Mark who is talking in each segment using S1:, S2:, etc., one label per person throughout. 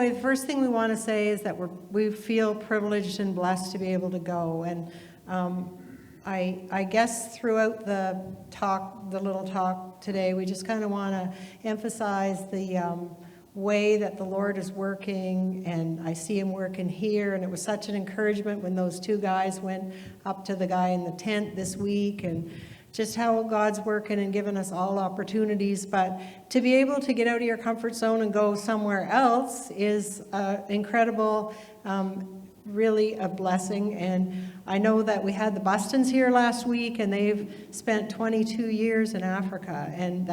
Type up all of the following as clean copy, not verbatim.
S1: way, the first thing we want to say is that we feel privileged and blessed to be able to go. And I guess throughout the little talk today, we just kind of want to emphasize the way that the Lord is working, and I see him working here. And it was such an encouragement when those two guys went up to the guy in the tent this week, and just how God's working and giving us all opportunities. But to be able to get out of your comfort zone and go somewhere else is incredible, really a blessing. And I know that we had the Bustons here last week, and they've spent 22 years in Africa, and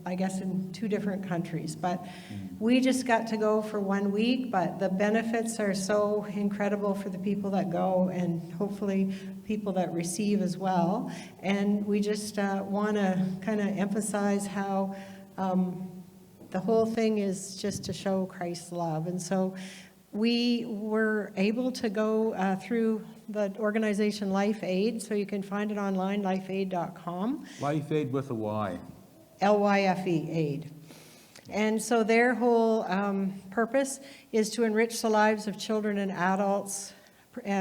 S1: I guess in 2 different countries. But we just got to go for 1 week, but the benefits are so incredible for the people that go, and hopefully people that receive as well. And we just want to kind of emphasize how the whole thing is just to show Christ's love. And so we were able to go through the organization Life Aid, so you can find it online, lifeaid.com.
S2: Life Aid with a Y.
S1: LYFE, aid. And so their whole purpose is to enrich the lives of children and adults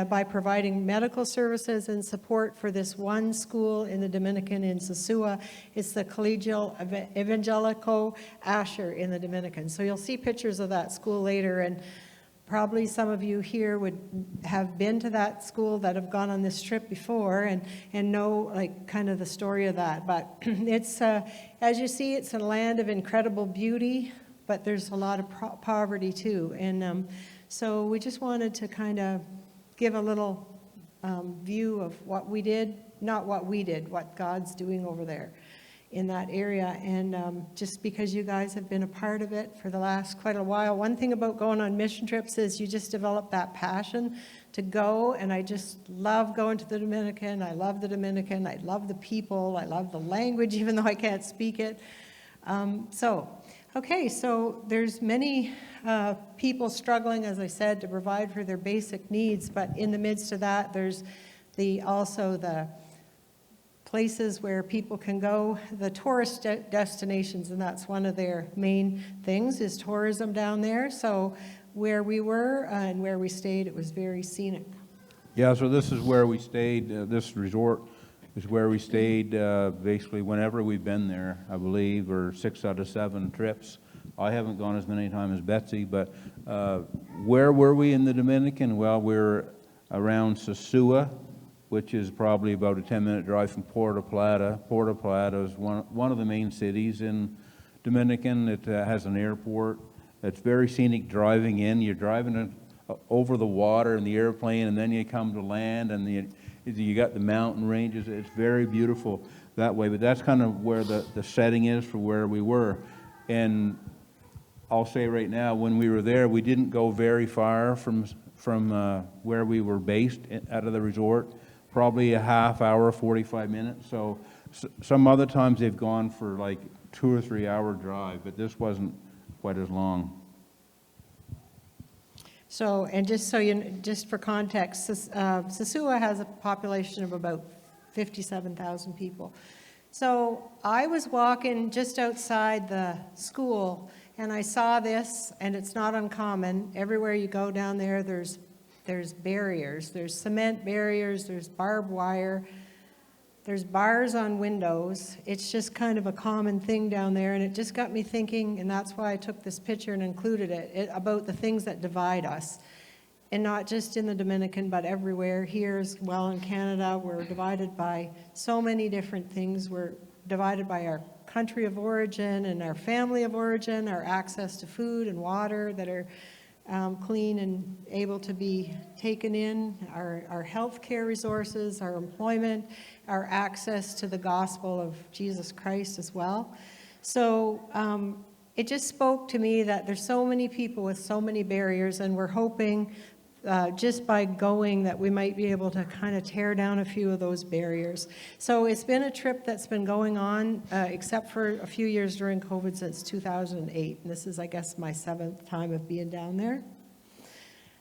S1: by providing medical services and support for this one school in the Dominican in Sosua. It's the Colegio Evangelico Asher in the Dominican. So you'll see pictures of that school later, and probably some of you here would have been to that school that have gone on this trip before and know like kind of the story of that. But it's, as you see, it's a land of incredible beauty, but there's a lot of poverty too. And so we just wanted to kind of give a little view of what we did, not what we did, what God's doing over there in that area. And just because you guys have been a part of it for the last quite a while. One thing about going on mission trips is you just develop that passion to go, and I just love going to the Dominican. I love the Dominican. I love the people. I love the language, even though I can't speak it. So there's many people struggling, as I said, to provide for their basic needs, but in the midst of that, there's also the places where people can go, the tourist destinations, and that's one of their main things is tourism down there. So where we were and where we stayed, it was very scenic.
S2: Yeah, so this is where we stayed. This resort is where we stayed basically whenever we've been there, I believe, or 6 out of 7 trips. I haven't gone as many times as Betsy, but where were we in the Dominican? Well, we're around Sosua, which is probably about a 10-minute drive from Puerto Plata. Puerto Plata is one of the main cities in Dominican. It has an airport. It's very scenic driving in. You're driving over the water in the airplane, and then you come to land, and you got the mountain ranges. It's very beautiful that way, but that's kind of where the setting is for where we were. And I'll say right now, when we were there, we didn't go very far from where we were based out of the resort. Probably a half hour, 45 minutes. So some other times they've gone for like 2 or 3 hour drive, but this wasn't quite as long.
S1: So, and just for context, Sosua has a population of about 57,000 people. So I was walking just outside the school, and I saw this, and it's not uncommon. Everywhere you go down there, there's barriers. There's cement barriers, there's barbed wire, there's bars on windows. It's just kind of a common thing down there, and it just got me thinking, and that's why I took this picture and included it about the things that divide us. And not just in the Dominican, but everywhere. Here as well in Canada, we're divided by so many different things. We're divided by our country of origin and our family of origin, our access to food and water that are clean and able to be taken in, our health care resources, our employment, our access to the gospel of Jesus Christ as well. So it just spoke to me that there's so many people with so many barriers, and we're hoping just by going that we might be able to kind of tear down a few of those barriers. So it's been a trip that's been going on, except for a few years during COVID, since 2008. And this is, I guess, my 7th time of being down there.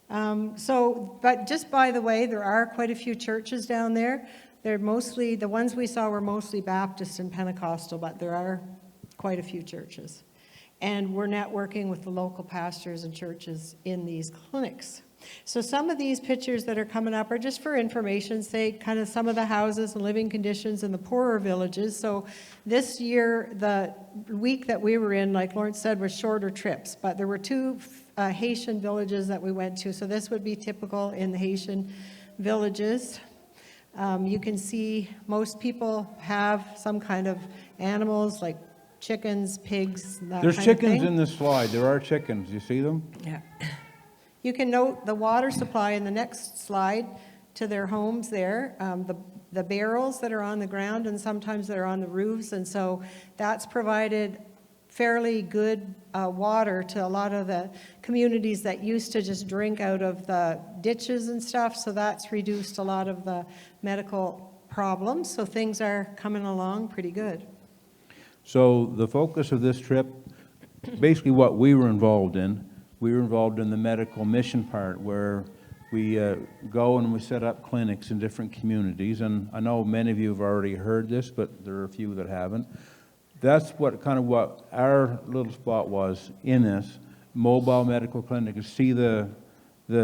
S1: But just by the way, there are quite a few churches down there. They're mostly, the ones we saw were mostly Baptist and Pentecostal, but there are quite a few churches. and we're networking with the local pastors and churches in these clinics. So some of these pictures that are coming up are just for information's sake, kind of some of the houses and living conditions in the poorer villages. So this year, the week that we were in, like Lawrence said, was shorter trips, but there were 2 Haitian villages that we went to. So this would be typical in the Haitian villages. You can see most people have some kind of animals like chickens, pigs, that
S2: There's
S1: kind of
S2: chickens
S1: thing.
S2: in this slide. There are chickens. You see them?
S1: Yeah. You can note the water supply in the next slide to their homes there, the barrels that are on the ground and sometimes they're on the roofs, and so that's provided fairly good water to a lot of the communities that used to just drink out of the ditches and stuff, so that's reduced a lot of the medical problems, so things are coming along pretty good.
S2: So the focus of this trip, basically what we were involved in the medical mission part, where we go and we set up clinics in different communities. And I know many of you have already heard this, but there are a few that haven't. That's what our little spot was in this mobile medical clinic. You see the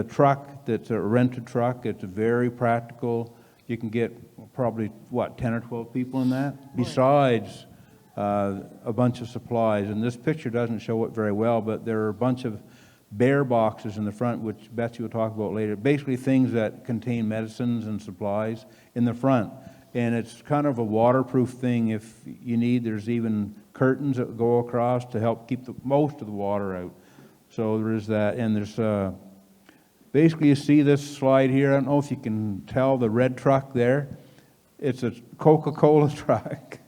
S2: truck, that's a rented truck. It's very practical. You can get probably, 10 or 12 people in that, besides a bunch of supplies. And this picture doesn't show it very well, but there are a bunch of bear boxes in the front, which Betsy will talk about later. Basically things that contain medicines and supplies in the front. And it's kind of a waterproof thing if you need. There's even curtains that go across to help keep most of the water out. So there is that. And there's basically, you see this slide here. I don't know if you can tell the red truck there. It's a Coca-Cola truck.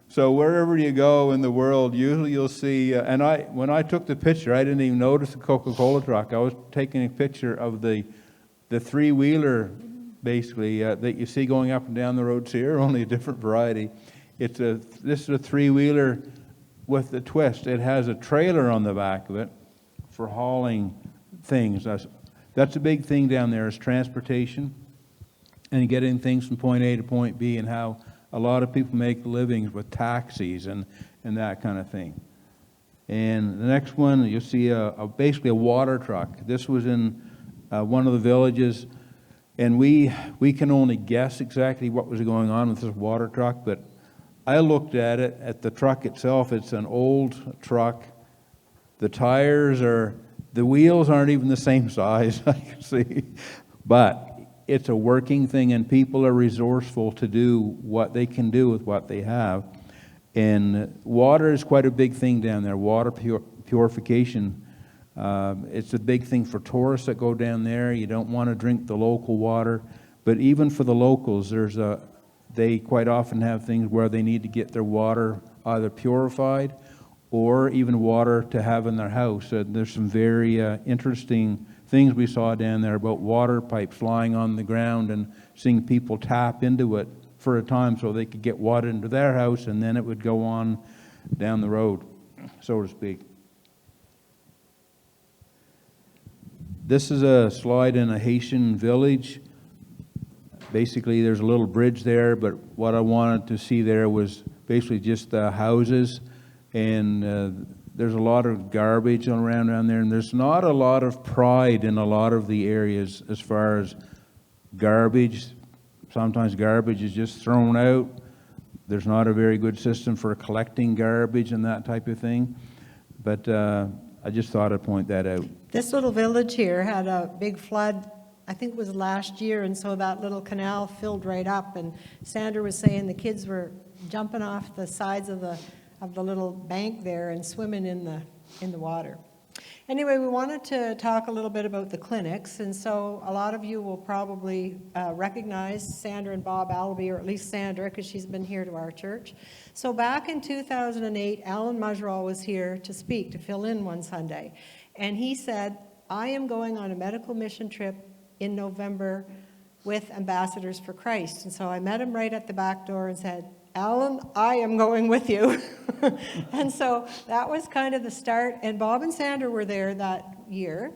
S2: So wherever you go in the world, usually you'll see, when I took the picture, I didn't even notice the Coca-Cola truck. I was taking a picture of the three-wheeler, basically, that you see going up and down the roads here, only a different variety. This is a three-wheeler with the twist. It has a trailer on the back of it for hauling things. That's a big thing down there, is transportation and getting things from point A to point B, and how a lot of people make livings with taxis and that kind of thing. And the next one, you'll see basically a water truck. This was in one of the villages, and we can only guess exactly what was going on with this water truck, but I looked at the truck itself. It's an old truck. The wheels aren't even the same size, I can see, but it's a working thing, and people are resourceful to do what they can do with what they have. And water is quite a big thing down there, water purification. It's a big thing for tourists that go down there. You don't want to drink the local water. But even for the locals, they quite often have things where they need to get their water either purified or even water to have in their house. There's some very interesting things we saw down there about water pipes lying on the ground and seeing people tap into it for a time so they could get water into their house, and then it would go on down the road, so to speak. This is a slide in a Haitian village. Basically, there's a little bridge there, but what I wanted to see there was basically just the houses, and there's a lot of garbage around there, and there's not a lot of pride in a lot of the areas as far as garbage. Sometimes garbage is just thrown out. There's not a very good system for collecting garbage and that type of thing. But I just thought I'd point that out.
S1: This little village here had a big flood, I think it was last year, and so that little canal filled right up, and Sandra was saying the kids were jumping off the sides of the little bank there and swimming in the water. Anyway, we wanted to talk a little bit about the clinics, and so a lot of you will probably recognize Sandra and Bob Allaby, or at least Sandra, because she's been here to our church. So back in 2008, Alan Muzerall was here to speak, to fill in one Sunday, and he said, I am going on a medical mission trip in November with Ambassadors for Christ. And so I met him right at the back door and said, Alan, I am going with you. And so that was kind of the start. And Bob and Sandra were there that year.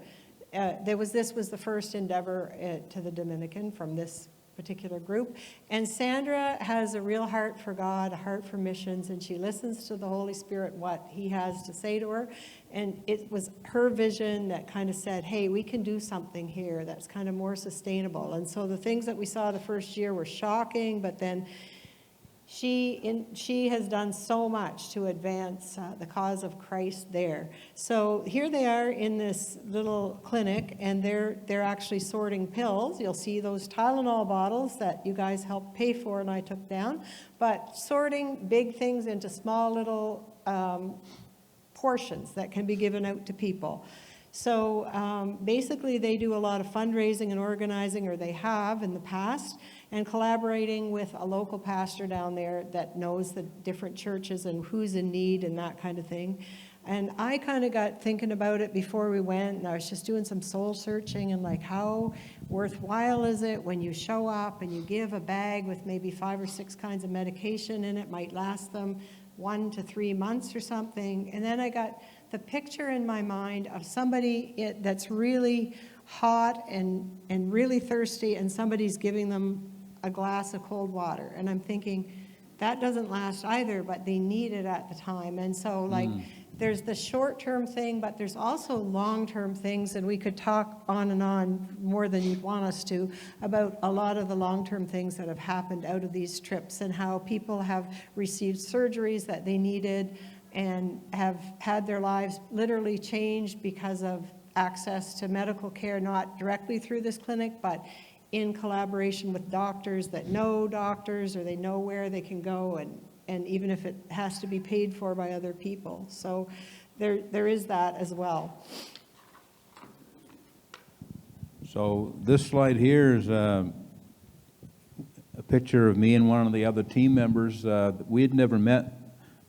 S1: This was the first endeavor to the Dominican from this particular group. And Sandra has a real heart for God, a heart for missions, and she listens to the Holy Spirit, what he has to say to her. And it was her vision that kind of said, hey, we can do something here that's kind of more sustainable. And so the things that we saw the first year were shocking, but then she has done so much to advance the cause of Christ there. So here they are in this little clinic, and they're actually sorting pills. You'll see those Tylenol bottles that you guys helped pay for and I took down, but sorting big things into small little portions that can be given out to people. So basically they do a lot of fundraising and organizing, or they have in the past, and collaborating with a local pastor down there that knows the different churches and who's in need and that kind of thing. And I kind of got thinking about it before we went, and I was just doing some soul searching and like, how worthwhile is it when you show up and you give a bag with maybe 5 or 6 kinds of medication in it, might last them 1 to 3 months or something. And then I got the picture in my mind of somebody that's really hot and really thirsty, and somebody's giving them a glass of cold water. And I'm thinking, that doesn't last either, but they need it at the time. And so like, there's the short-term thing, but there's also long-term things, and we could talk on and on more than you'd want us to about a lot of the long-term things that have happened out of these trips, and how people have received surgeries that they needed and have had their lives literally changed because of access to medical care, not directly through this clinic, but in collaboration with doctors that know doctors, or they know where they can go, and even if it has to be paid for by other people. So there is that as well.
S2: So this slide here is a picture of me and one of the other team members. We had never met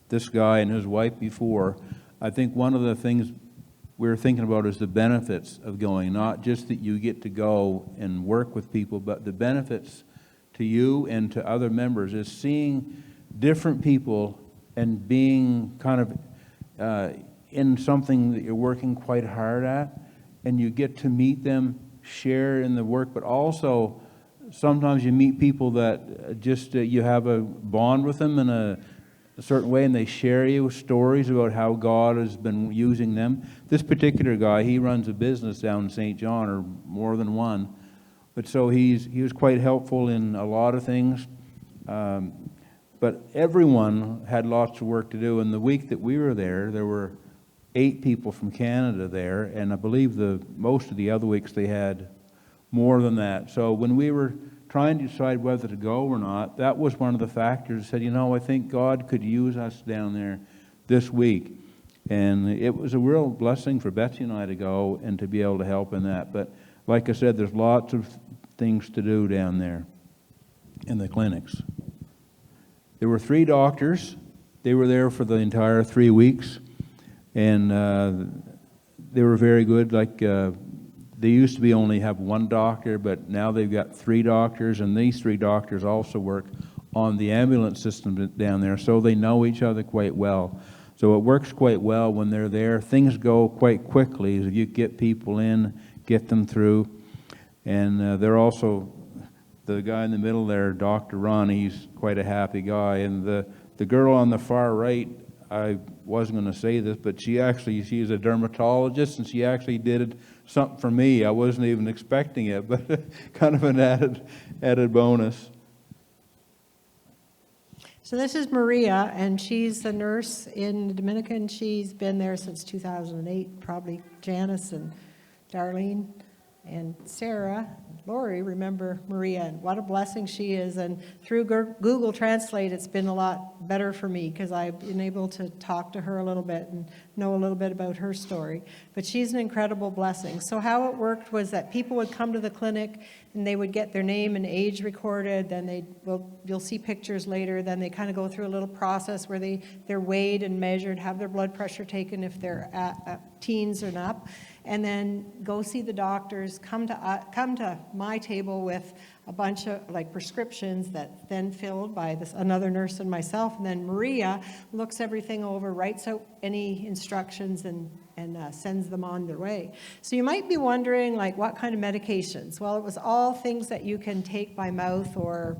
S2: this guy and his wife before. I think one of the things we were thinking about is the benefits of going, not just that you get to go and work with people, but the benefits to you and to other members is seeing different people and being kind of in something that you're working quite hard at, and you get to meet them, share in the work, but also sometimes you meet people that just you have a bond with them in a certain way, and they share you stories about how God has been using them. This particular guy, he runs a business down in St. John, or more than one, but so he was quite helpful in a lot of things. But everyone had lots of work to do. And the week that we were there were 8 people from Canada there, and I believe most of the other weeks they had more than that. So when we were trying to decide whether to go or not, that was one of the factors. I said, I think God could use us down there this week. And it was a real blessing for Betsy and I to go and to be able to help in that. But like I said, there's lots of things to do down there in the clinics. There were 3 doctors. They were there for the entire 3 weeks, and they were very good. Like they used to be only have 1 doctor, but now they've got 3 doctors, and these 3 doctors also work on the ambulance system down there, so they know each other quite well. So it works quite well when they're there. Things go quite quickly as you get people in, get them through, and they're also. The guy in the middle there, Dr. Ron, he's quite a happy guy. And the girl on the far right, I wasn't going to say this, but she's a dermatologist, and she actually did something for me. I wasn't even expecting it, but kind of an added bonus.
S1: So this is Maria, and she's a nurse in the Dominican. She's been there since 2008, probably Janice and Darlene and Sarah, Lori, remember Maria, and what a blessing she is. And through Google Translate, it's been a lot better for me because I've been able to talk to her a little bit and know a little bit about her story. But she's an incredible blessing. So how it worked was that people would come to the clinic and they would get their name and age recorded. Then you'll see pictures later. Then they kind of go through a little process where they're weighed and measured, have their blood pressure taken if they're at teens and up, and then go see the doctors, come to my table with a bunch of prescriptions that then filled by another nurse and myself. And then Maria looks everything over, writes out any instructions, and and sends them on their way. So you might be wondering, like, what kind of medications? Well, it was all things that you can take by mouth or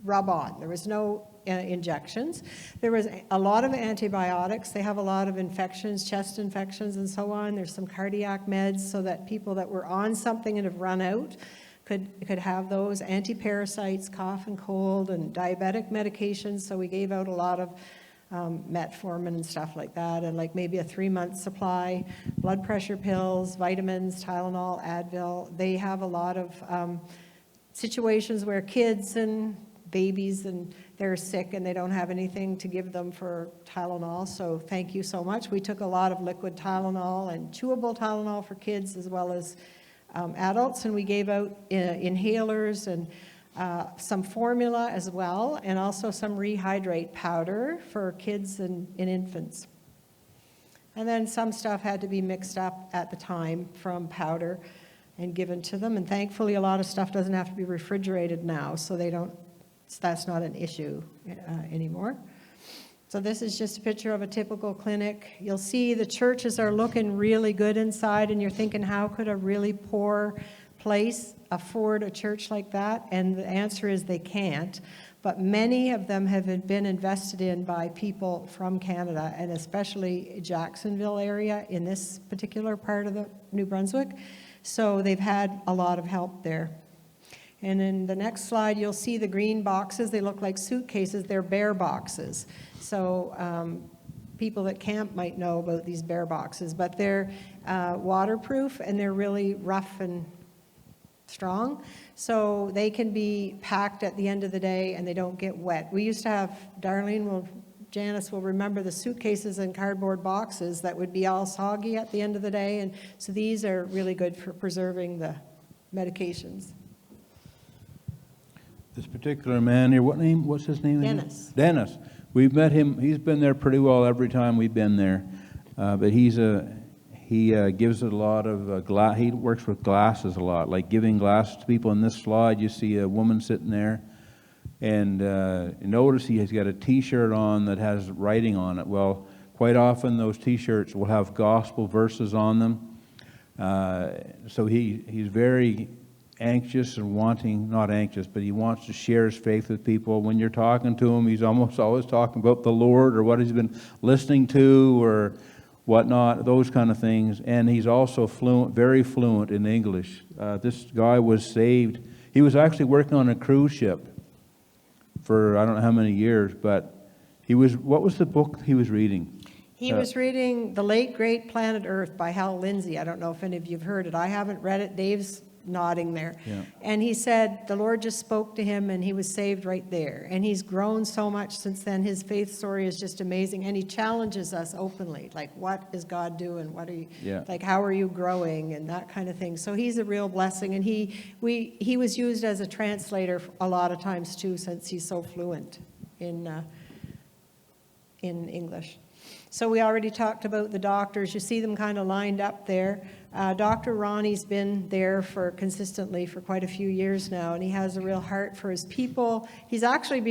S1: rub on. There was no injections. There was a lot of antibiotics. They have a lot of infections, chest infections and so on. There's some cardiac meds so that people that were on something and have run out could have those. Anti-parasites, cough and cold, and diabetic medications. So we gave out a lot of metformin and stuff like that, and like maybe a 3-month supply. Blood pressure pills, vitamins, Tylenol, Advil. They have a lot of situations where kids and babies and they're sick and they don't have anything to give them for Tylenol, so thank you so much. We took a lot of liquid Tylenol and chewable Tylenol for kids as well as adults, and we gave out inhalers and some formula as well, and also some rehydrate powder for kids and infants. And then some stuff had to be mixed up at the time from powder and given to them, and thankfully a lot of stuff doesn't have to be refrigerated now, so that's not an issue anymore. So this is just a picture of a typical clinic. You'll see the churches are looking really good inside, and you're thinking, how could a really poor place afford a church like that? And the answer is they can't. But many of them have been invested in by people from Canada, and especially Jacksonville area in this particular part of the New Brunswick. So they've had a lot of help there. And in the next slide, you'll see the green boxes. They look like suitcases. They're bear boxes. So people that camp might know about these bear boxes, but they're waterproof and they're really rough and strong. So they can be packed at the end of the day and they don't get wet. We used to have, Janice will remember the suitcases and cardboard boxes that would be all soggy at the end of the day. And so these are really good for preserving the medications.
S2: This particular man here, what's his name again?
S1: Dennis.
S2: Dennis. We've met him. He's been there pretty well every time we've been there. But he gives a lot of glass. He works with glasses a lot, like giving glasses to people. In this slide, you see a woman sitting there. And notice he has got a T-shirt on that has writing on it. Well, quite often those T-shirts will have gospel verses on them. So he's very anxious and not anxious, but he wants to share his faith with people. When you're talking to him, he's almost always talking about the Lord or what he's been listening to or whatnot, those kind of things. And he's also very fluent in English. This guy was saved. He was actually working on a cruise ship for I don't know how many years, but what was the book he was reading?
S1: He was reading The Late Great Planet Earth by Hal Lindsey. I don't know if any of you have heard it. I haven't read it. Dave's nodding there.
S2: Yeah.
S1: And he said the Lord just spoke to him and he was saved right there. And he's grown so much since then. His faith story is just amazing. And he challenges us openly, like, what is God doing? What are you, like, how are you growing? And that kind of thing. So he's a real blessing. And he was used as a translator a lot of times too, since he's so fluent in English. So we already talked about the doctors. You see them kind of lined up there. Dr. Ronnie's been there consistently for quite a few years now, and he has a real heart for his people. He's actually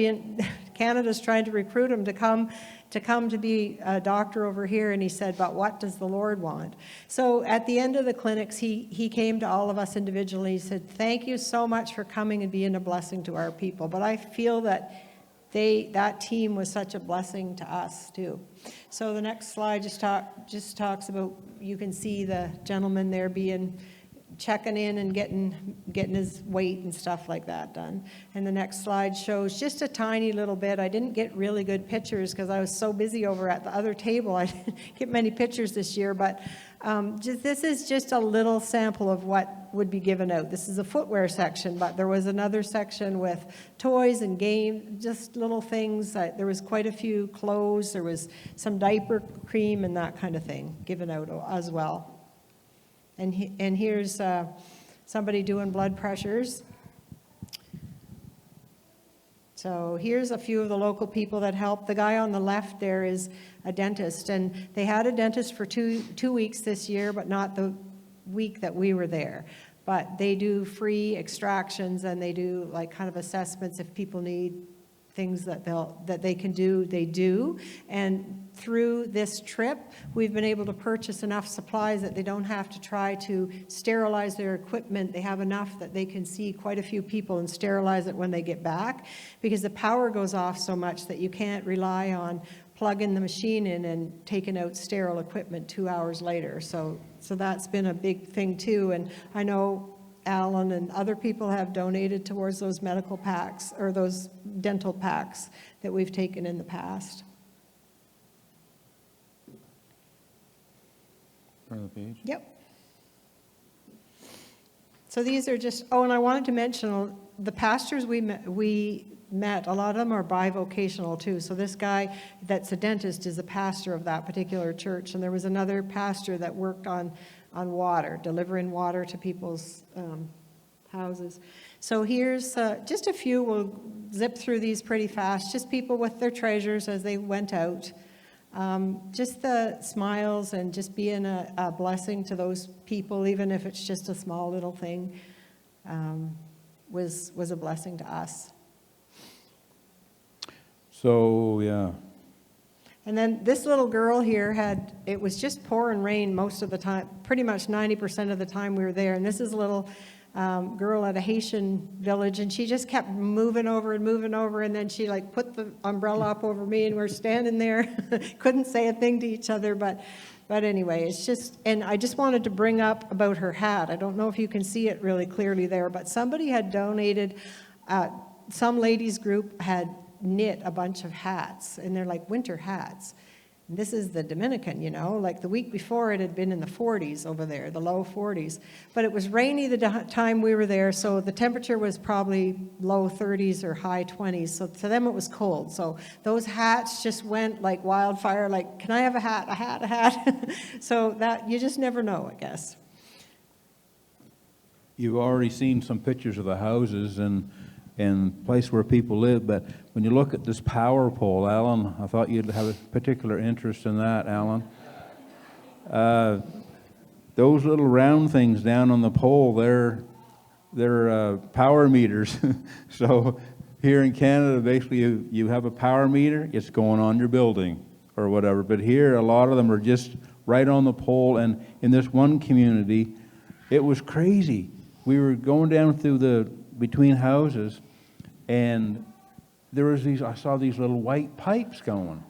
S1: Canada's trying to recruit him to come to be a doctor over here, and he said, but what does the Lord want? So at the end of the clinics, he came to all of us individually. He said, thank you so much for coming and being a blessing to our people. But I feel that that team was such a blessing to us too. So the next slide just talks about, you can see the gentleman there checking in and getting his weight and stuff like that done. And the next slide shows just a tiny little bit. I didn't get really good pictures because I was so busy over at the other table. I didn't get many pictures this year, but this is just a little sample of what would be given out. This is a footwear section, but there was another section with toys and games, just little things. There was quite a few clothes. There was some diaper cream and that kind of thing given out as well. And here's somebody doing blood pressures. So here's a few of the local people that helped. The guy on the left there is a dentist, and they had a dentist for two weeks this year, but not the week that we were there. But they do free extractions, and they do like kind of assessments if people need things that they can do, they do. And through this trip, we've been able to purchase enough supplies that they don't have to try to sterilize their equipment. They have enough that they can see quite a few people and sterilize it when they get back, because the power goes off so much that you can't rely on plugging the machine in and taking out sterile equipment 2 hours later. So that's been a big thing too. And I know Alan and other people have donated towards those medical packs or those dental packs that we've taken in the past.
S2: Turn the page.
S1: Yep. So these are just, oh, and I wanted to mention the pastors we met, a lot of them are bivocational too. So this guy that's a dentist is a pastor of that particular church. And there was another pastor that worked on water, delivering water to people's houses. So here's just a few. We'll zip through these pretty fast. Just people with their treasures as they went out. Just the smiles and just being a blessing to those people, even if it's just a small little thing, was a blessing to us.
S2: So, yeah.
S1: And then this little girl here it was just pouring rain most of the time, pretty much 90% of the time we were there. And this is a little girl at a Haitian village, and she just kept moving over, and then she like put the umbrella up over me, and we're standing there, couldn't say a thing to each other, but anyway, it's just, and I just wanted to bring up about her hat. I don't know if you can see it really clearly there, but somebody had donated, some ladies group had knit a bunch of hats, and they're like winter hats. And this is the Dominican, like the week before it had been in the 40s over there, the low 40s. But it was rainy the time we were there, so the temperature was probably low 30s or high 20s. So to them it was cold. So those hats just went like wildfire, like, can I have a hat, a hat, a hat? So that, you just never know, I guess.
S2: You've already seen some pictures of the houses and place where people live, but when you look at this power pole, Alan, I thought you'd have a particular interest in that, Alan. Those little round things down on the pole, they're power meters. So here in Canada, basically you have a power meter, it's going on your building or whatever, but here a lot of them are just right on the pole. And in this one community, it was crazy. We were going down through between houses, and I saw these little white pipes going.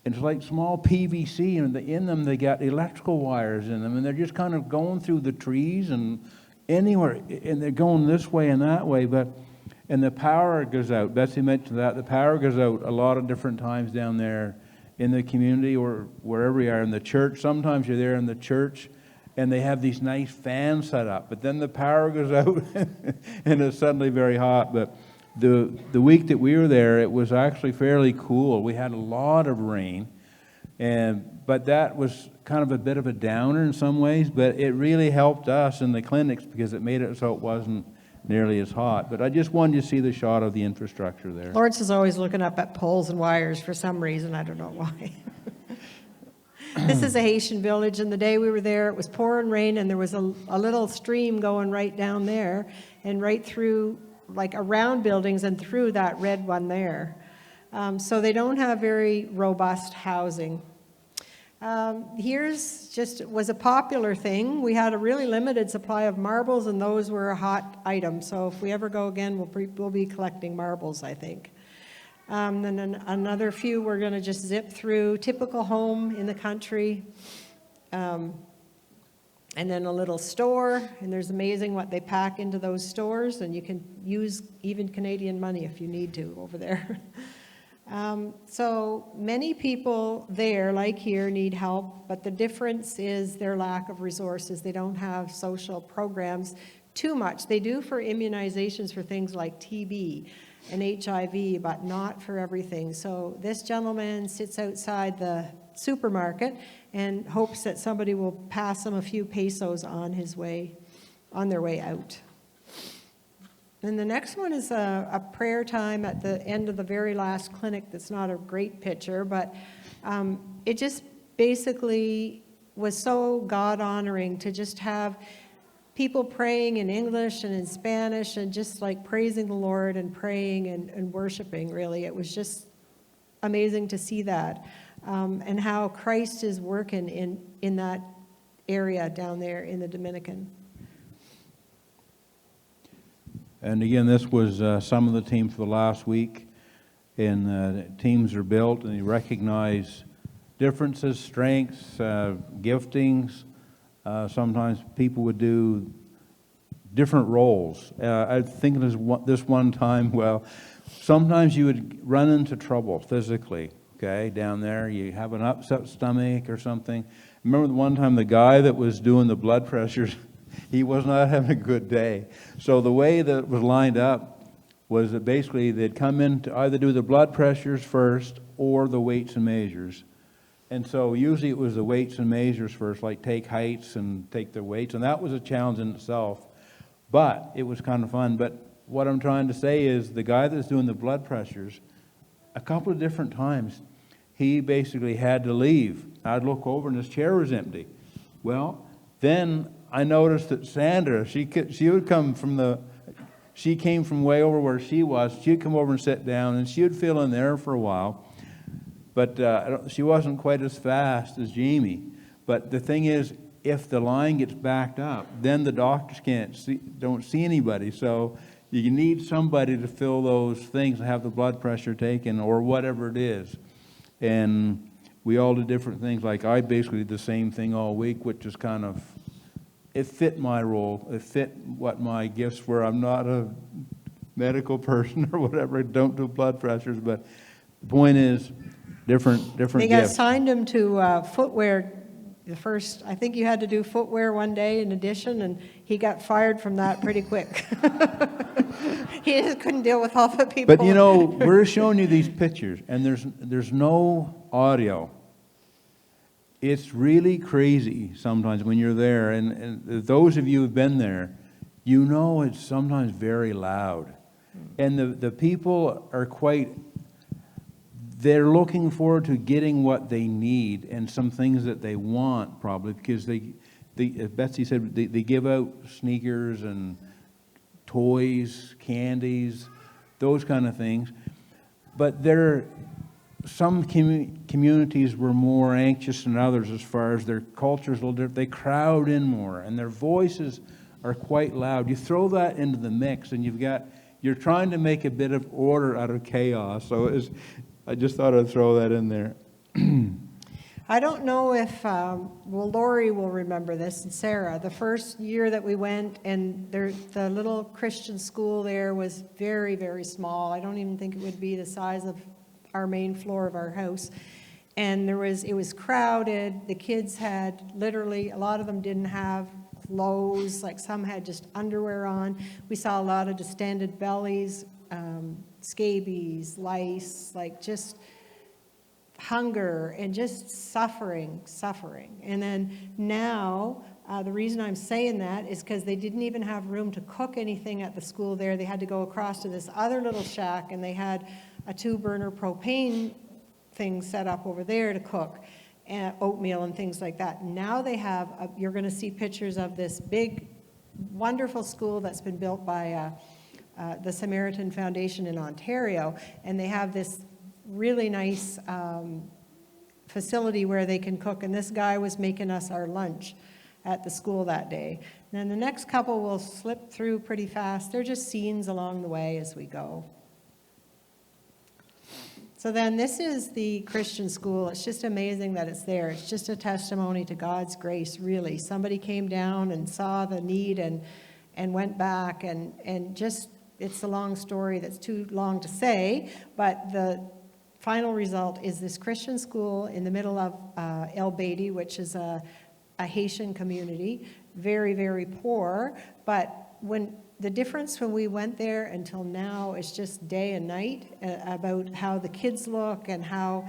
S2: It's like small PVC, and in them they got electrical wires in them, and they're just kind of going through the trees and anywhere, and they're going this way and that way, and the power goes out. Betsy mentioned that. The power goes out a lot of different times down there in the community or wherever you are. In the church, sometimes you're there in the church, and they have these nice fans set up, but then the power goes out and it's suddenly very hot. But the week that we were there, it was actually fairly cool. We had a lot of rain, but that was kind of a bit of a downer in some ways, but it really helped us in the clinics because it made it so it wasn't nearly as hot. But I just wanted to see the shot of the infrastructure there.
S1: Lawrence is always looking up at poles and wires for some reason, I don't know why. This is a Haitian village, and the day we were there, it was pouring rain, and there was a little stream going right down there, and right through, like around buildings and through that red one there. So they don't have very robust housing. Here's just was a popular thing. We had a really limited supply of marbles, and those were a hot item. So if we ever go again, we'll be collecting marbles, I think. Then another few we're going to just zip through. Typical home in the country. And then a little store, and there's amazing what they pack into those stores, and you can use even Canadian money if you need to over there. So many people there, like here, need help, but the difference is their lack of resources. They don't have social programs too much. They do for immunizations for things like TB and HIV, but not for everything. So this gentleman sits outside the supermarket and hopes that somebody will pass him a few pesos on their way out. And the next one is a prayer time at the end of the very last clinic. That's not a great picture, but it just basically was so God-honoring to just have people praying in English and in Spanish and just like praising the Lord and praying and worshiping, really. It was just amazing to see that, and how Christ is working in that area down there in the Dominican.
S2: And again, this was some of the team for the last week. And teams are built, and they recognize differences, strengths, giftings. Sometimes people would do different roles. I think this one time, well, sometimes you would run into trouble physically, okay, down there. You have an upset stomach or something. Remember the one time the guy that was doing the blood pressures, he was not having a good day. So the way that it was lined up was that basically they'd come in to either do the blood pressures first or the weights and measures. And so usually it was the weights and measures first, like take heights and take their weights, and that was a challenge in itself. But it was kind of fun. But what I'm trying to say is the guy that's doing the blood pressures, a couple of different times, he basically had to leave. I'd look over and his chair was empty. Well, then I noticed that Sandra, she would come from she came from way over where she was. She'd come over and sit down, and she would fill in there for a while. But she wasn't quite as fast as Jamie. But the thing is, if the line gets backed up, then the doctors don't see anybody. So you need somebody to fill those things and have the blood pressure taken or whatever it is. And we all did different things. Like I basically did the same thing all week, which is kind of, it fit my role. It fit what my gifts were. I'm not a medical person or whatever. I don't do blood pressures. But the point is, different
S1: They
S2: gifts.
S1: assigned him to footwear. I think you had to do footwear one day in addition, and he got fired from that pretty quick. He just couldn't deal with all the people.
S2: But we're showing you these pictures, and there's no audio. It's really crazy sometimes when you're there, and those of you who've been there, it's sometimes very loud. And the people are they're looking forward to getting what they need and some things that they want, probably, because as Betsy said, they give out sneakers and toys, candies, those kind of things. But some communities were more anxious than others as far as their cultures a little different. They crowd in more, and their voices are quite loud. You throw that into the mix, and you're trying to make a bit of order out of chaos. So I just thought I'd throw that in there.
S1: I don't know if, Lori will remember this, and Sarah. The first year that we went, and the little Christian school there was very, very small. I don't even think it would be the size of our main floor of our house. And it was crowded. The kids had literally, a lot of them didn't have clothes, like some had just underwear on. We saw a lot of distended bellies, scabies, lice, like just hunger and just suffering. And then now, the reason I'm saying that is because they didn't even have room to cook anything at the school there. They had to go across to this other little shack, and they had a 2-burner propane thing set up over there to cook oatmeal and things like that. Now they have, you're going to see pictures of this big, wonderful school that's been built by the Samaritan Foundation in Ontario, and they have this really nice facility where they can cook, and this guy was making us our lunch at the school that day. And then the next couple will slip through pretty fast. They're just scenes along the way as we go. So then this is the Christian school. It's just amazing that it's there. It's just a testimony to God's grace, really. Somebody came down and saw the need and went back, and just, it's a long story that's too long to say, but the final result is this Christian school in the middle of El Beatty, which is a Haitian community, very, very poor. But the difference when we went there until now is just day and night about how the kids look and how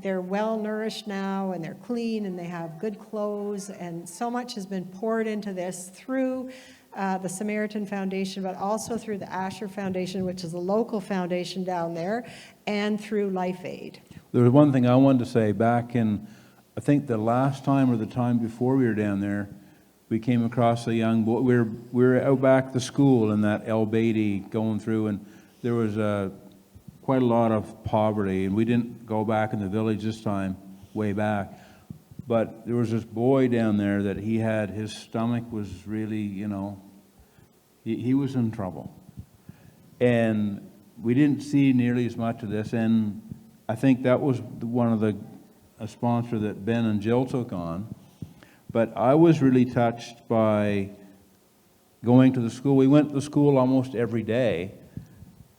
S1: they're well nourished now and they're clean and they have good clothes, and so much has been poured into this through the Samaritan Foundation, but also through the Asher Foundation, which is a local foundation down there, and through Life Aid.
S2: There was one thing I wanted to say back in, I think the last time or the time before we were down there, we came across a young boy. We were out back at the school in that El Beatty going through, and there was quite a lot of poverty. And we didn't go back in the village this time, way back. But there was this boy down there that his stomach was really, he was in trouble. And we didn't see nearly as much of this. And I think that was one of a sponsor that Ben and Jill took on. But I was really touched by going to the school. We went to the school almost every day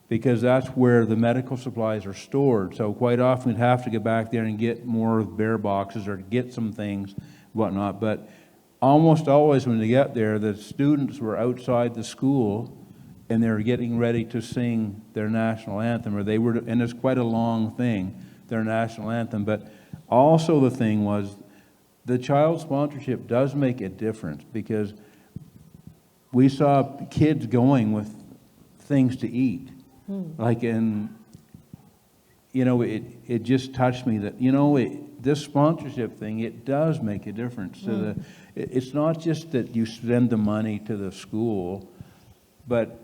S2: because that's where the medical supplies are stored. So quite often we'd have to get back there and get more bear boxes or get some things, whatnot. But almost always when they get there, the students were outside the school and they were getting ready to sing their national anthem, and it's quite a long thing, their national anthem. But also the thing was, the child sponsorship does make a difference because we saw kids going with things to eat. Like, it just touched me that, this sponsorship thing, it does make a difference. It's not just that you send the money to the school, but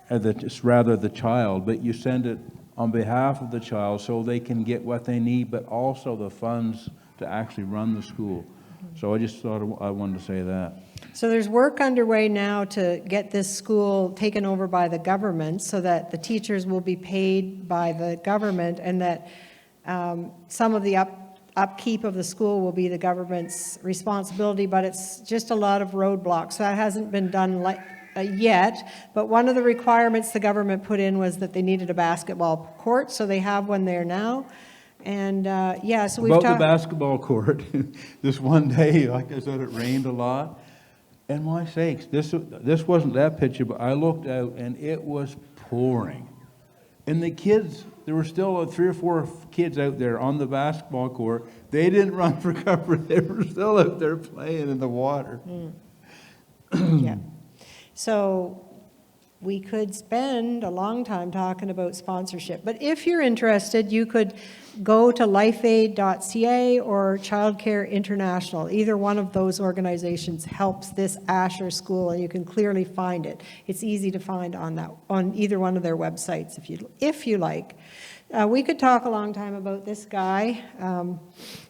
S2: it's rather the child, but you send it on behalf of the child so they can get what they need, but also the funds to actually run the school. So I just thought I wanted to say that.
S1: So there's work underway now to get this school taken over by the government so that the teachers will be paid by the government, and that some of the upkeep of the school will be the government's responsibility, but it's just a lot of roadblocks. That hasn't been done yet, but one of the requirements the government put in was that they needed a basketball court, so they have one there now. And so we've
S2: talked about the basketball court. This one day, like I said, it rained a lot. And my sakes, this wasn't that picture, but I looked out and it was pouring. And the kids, there were still 3 or 4 kids out there on the basketball court. They didn't run for cover. They were still out there playing in the water.
S1: Yeah. So we could spend a long time talking about sponsorship. But if you're interested, you could go to lifeaid.ca or Childcare International. Either one of those organizations helps this Asher school, and you can clearly find it. It's easy to find on either one of their websites if you like. We could talk a long time about this guy.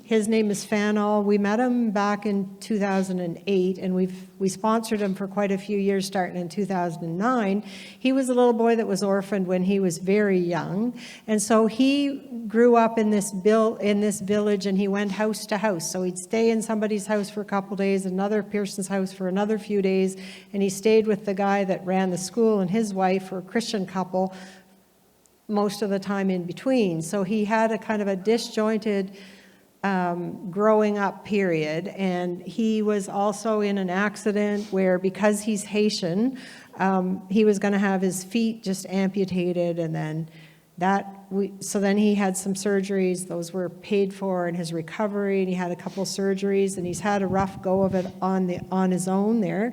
S1: His name is Fanal. We met him back in 2008, and we sponsored him for quite a few years, starting in 2009. He was a little boy that was orphaned when he was very young, and so he grew up in this village, and he went house to house. So he'd stay in somebody's house for a couple days, another person's house for another few days, and he stayed with the guy that ran the school and his wife, or a Christian couple, most of the time in between. So he had a kind of a disjointed growing up period, and he was also in an accident where, because he's Haitian, he was going to have his feet just amputated, and then so then he had some surgeries. Those were paid for in his recovery, and he had a couple surgeries, and he's had a rough go of it on his own there.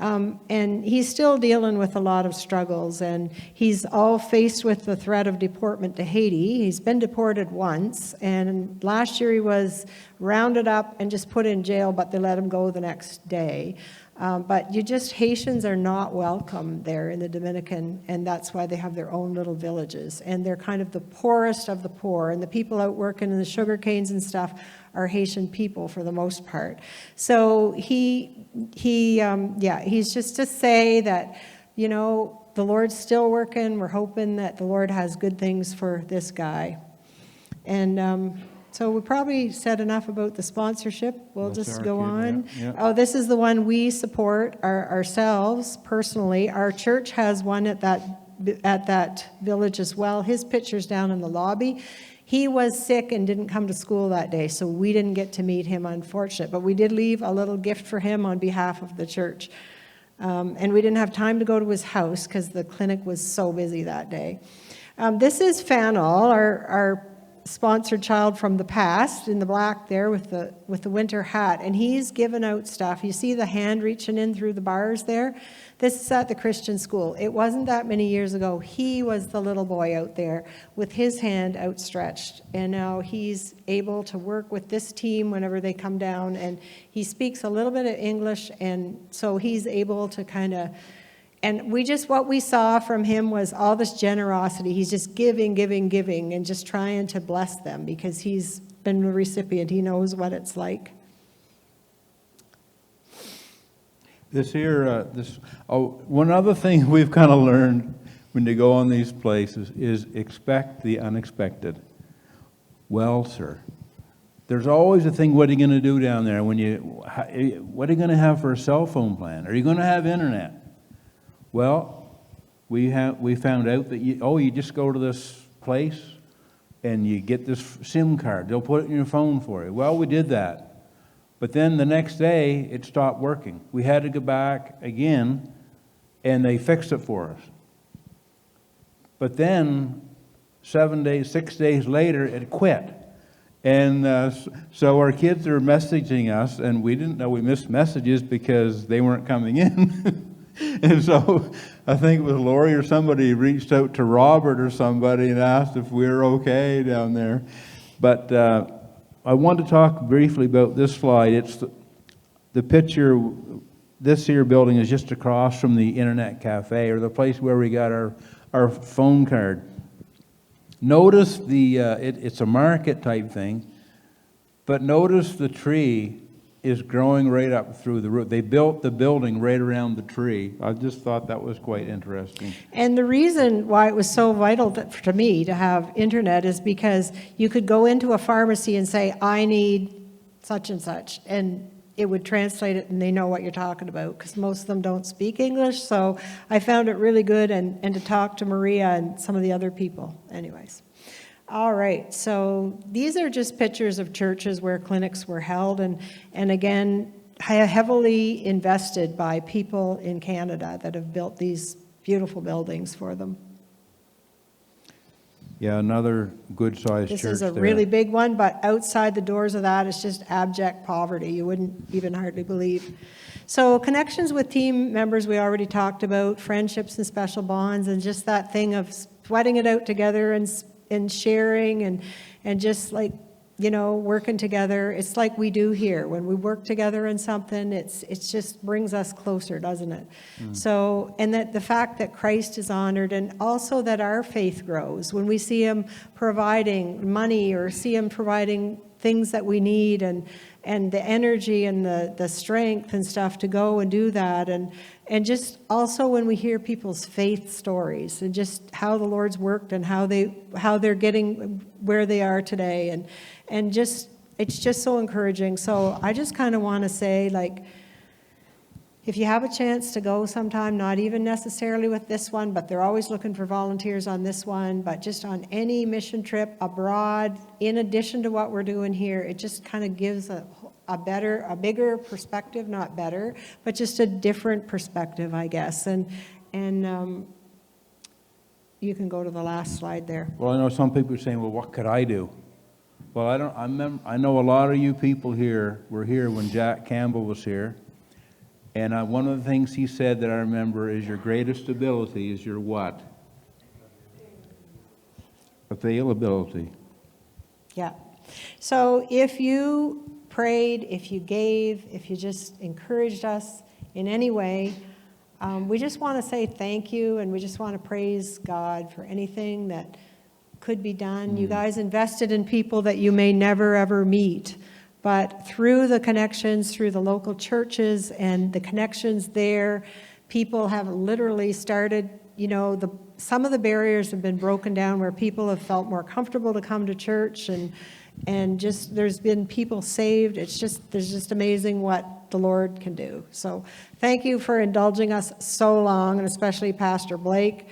S1: And he's still dealing with a lot of struggles, and he's all faced with the threat of deportment to Haiti. He's been deported once, and last year he was rounded up and just put in jail, but they let him go the next day. But Haitians are not welcome there in the Dominican, and that's why they have their own little villages. And they're kind of the poorest of the poor, and the people out working in the sugar canes and stuff are Haitian people for the most part. So he's just to say that, the Lord's still working. We're hoping that the Lord has good things for this guy. And so we probably said enough about the sponsorship. We'll just go on.
S2: Yeah.
S1: Oh, this is the one we support ourselves personally. Our church has one at that village as well. His picture's down in the lobby. He was sick and didn't come to school that day, so we didn't get to meet him, unfortunately. But we did leave a little gift for him on behalf of the church. And we didn't have time to go to his house because the clinic was so busy that day. This is Fanal, our sponsored child from the past in the black there with the winter hat, and he's given out stuff. You see the hand reaching in through the bars there? This is at the Christian school. It wasn't that many years ago. He was the little boy out there with his hand outstretched, and now he's able to work with this team whenever they come down, and he speaks a little bit of English, and so he's able to kind of, and what we saw from him was all this generosity. He's just giving, and just trying to bless them because he's been a recipient. He knows what it's like.
S2: One other thing we've kind of learned when you go on these places is expect the unexpected. Well, sir, there's always a thing, what are you going to do down there? What are you going to have for a cell phone plan? Are you going to have internet? Well, we found out that you just go to this place and you get this SIM card. They'll put it in your phone for you. Well, we did that. But then the next day, it stopped working. We had to go back again, and they fixed it for us. But then 6 days later, it quit. And so our kids are messaging us, and we didn't know we missed messages because they weren't coming in. And so I think it was Lori or somebody reached out to Robert or somebody and asked if we were okay down there. But I want to talk briefly about this slide. It's the picture. This here building is just across from the Internet Cafe, or the place where we got our phone card. Notice it's a market type thing, but notice the tree is growing right up through the roof. They built the building right around the tree. I just thought that was quite interesting.
S1: And the reason why it was so vital to me to have internet is because you could go into a pharmacy and say, I need such and such, and it would translate it and they know what you're talking about, because most of them don't speak English. So I found it really good, and to talk to Maria and some of the other people. Anyways. All right, so these are just pictures of churches where clinics were held, and again, heavily invested by people in Canada that have built these beautiful buildings for them.
S2: Yeah, another good-sized church there.
S1: This is a really big one, but outside the doors of that, it's just abject poverty. You wouldn't even hardly believe. So connections with team members we already talked about, friendships and special bonds, and just that thing of sweating it out together and sharing and just like, working together. It's like we do here. When we work together in something, it's just brings us closer, doesn't it? So, and that the fact that Christ is honored, and also that our faith grows when we see him providing money or see him providing things that we need, and the energy and the strength and stuff to go and do that, and just also when we hear people's faith stories and just how the Lord's worked and how they're getting where they are today, and just it's just so encouraging. So I just kind of want to say, like, if you have a chance to go sometime, not even necessarily with this one, but they're always looking for volunteers on this one, but just on any mission trip abroad, in addition to what we're doing here, it just kind of gives a bigger perspective, not better, but just a different perspective, I guess. And you can go to the last slide there.
S2: Well, I know some people are saying, well, what could I do? Well, I know a lot of you people here were here when Jack Campbell was here. And one of the things he said that I remember is your greatest ability is your what? Availability.
S1: Yeah. So if you prayed, if you gave, if you just encouraged us in any way, we just want to say thank you, and we just want to praise God for anything that could be done. You guys invested in people that you may never, ever meet. But through the connections, through the local churches and the connections there, people have literally started, some of the barriers have been broken down where people have felt more comfortable to come to church, and just there's been people saved. There's just amazing what the Lord can do. So thank you for indulging us so long, and especially Pastor Blake.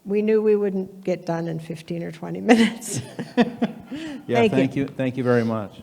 S1: We knew we wouldn't get done in 15 or 20 minutes.
S2: Yeah, thank you. Thank you very much.